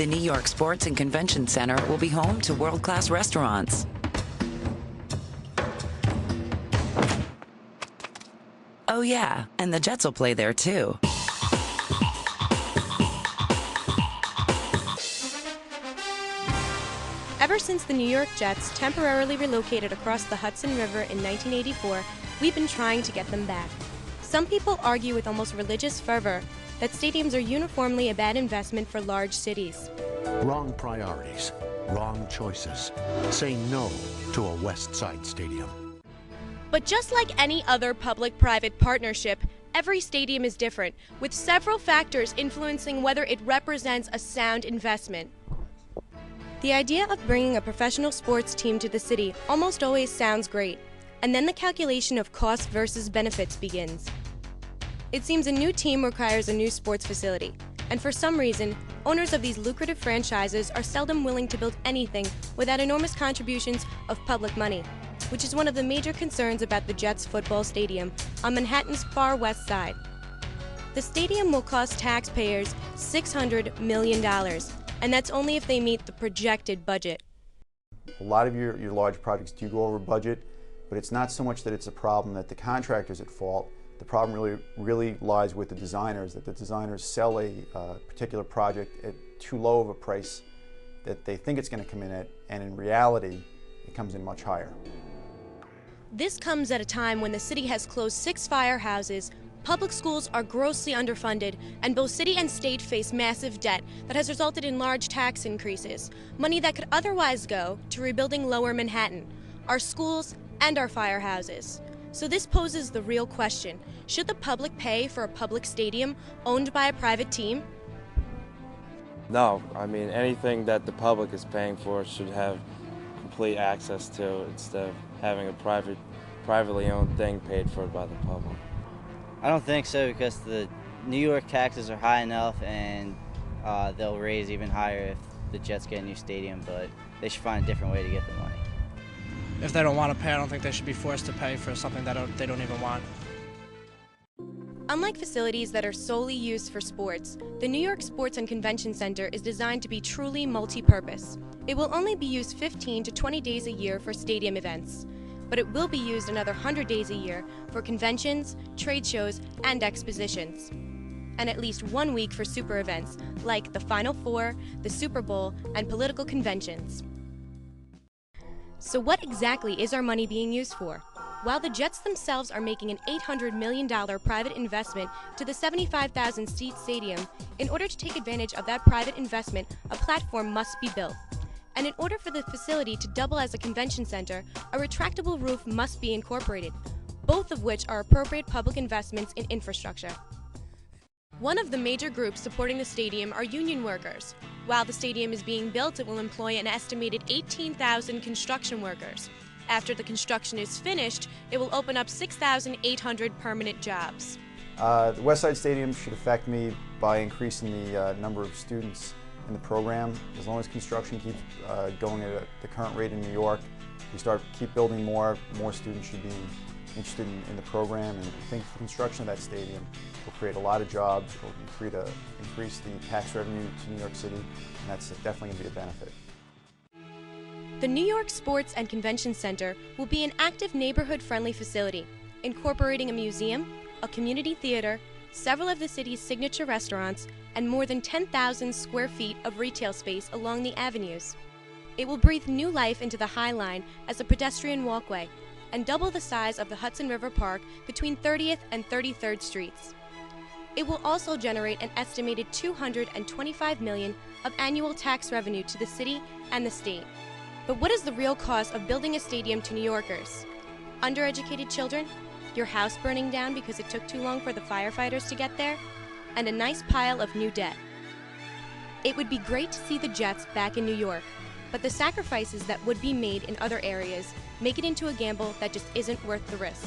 The New York Sports and Convention Center will be home to world-class restaurants. Oh yeah, and the Jets will play there too. Ever since the New York Jets temporarily relocated across the Hudson River in 1984, we've been trying to get them back. Some people argue with almost religious fervor that stadiums are uniformly a bad investment for large cities. Wrong priorities, wrong choices. Say no to a West Side stadium. But just like any other public-private partnership, every stadium is different, with several factors influencing whether it represents a sound investment. The idea of bringing a professional sports team to the city almost always sounds great, and then the calculation of cost versus benefits begins. It seems a new team requires a new sports facility, and for some reason, owners of these lucrative franchises are seldom willing to build anything without enormous contributions of public money, which is one of the major concerns about the Jets football stadium on Manhattan's far west side. The stadium will cost taxpayers $600 million, and that's only if they meet the projected budget. A lot of your large projects do go over budget, but it's not so much that it's a problem that the contractor's at fault. The problem really lies with the designers, that the designers sell a particular project at too low of a price that they think it's going to come in at, and in reality, it comes in much higher. This comes at a time when the city has closed 6 firehouses, public schools are grossly underfunded, and both city and state face massive debt that has resulted in large tax increases, money that could otherwise go to rebuilding Lower Manhattan, our schools, and our firehouses. So this poses the real question: should the public pay for a public stadium owned by a private team? No, I mean anything that the public is paying for should have complete access to instead of having a privately owned thing paid for by the public. I don't think so, because the New York taxes are high enough, and they'll raise even higher if the Jets get a new stadium, but they should find a different way to get the money. If they don't want to pay, I don't think they should be forced to pay for something that they don't even want. Unlike facilities that are solely used for sports, the New York Sports and Convention Center is designed to be truly multi-purpose. It will only be used 15 to 20 days a year for stadium events, but it will be used another 100 days a year for conventions, trade shows, and expositions, and at least 1 week for super events like the Final Four, the Super Bowl, and political conventions. So what exactly is our money being used for? While the Jets themselves are making an $800 million private investment to the 75,000-seat stadium, in order to take advantage of that private investment, a platform must be built. And in order for the facility to double as a convention center, a retractable roof must be incorporated, both of which are appropriate public investments in infrastructure. One of the major groups supporting the stadium are union workers. While the stadium is being built, it will employ an estimated 18,000 construction workers. After the construction is finished, it will open up 6,800 permanent jobs. The West Side Stadium should affect me by increasing the number of students in the program. As long as construction keeps going at the current rate in New York, we keep building more students should be interested in the program, and I think the construction of that stadium will create a lot of jobs, will increase the tax revenue to New York City, and that's definitely going to be a benefit. The New York Sports and Convention Center will be an active neighborhood-friendly facility, incorporating a museum, a community theater, several of the city's signature restaurants, and more than 10,000 square feet of retail space along the avenues. It will breathe new life into the High Line as a pedestrian walkway, and double the size of the Hudson River Park between 30th and 33rd Streets. It will also generate an estimated $225 million of annual tax revenue to the city and the state. But what is the real cost of building a stadium to New Yorkers? Undereducated children? Your house burning down because it took too long for the firefighters to get there? And a nice pile of new debt. It would be great to see the Jets back in New York, but the sacrifices that would be made in other areas make it into a gamble that just isn't worth the risk.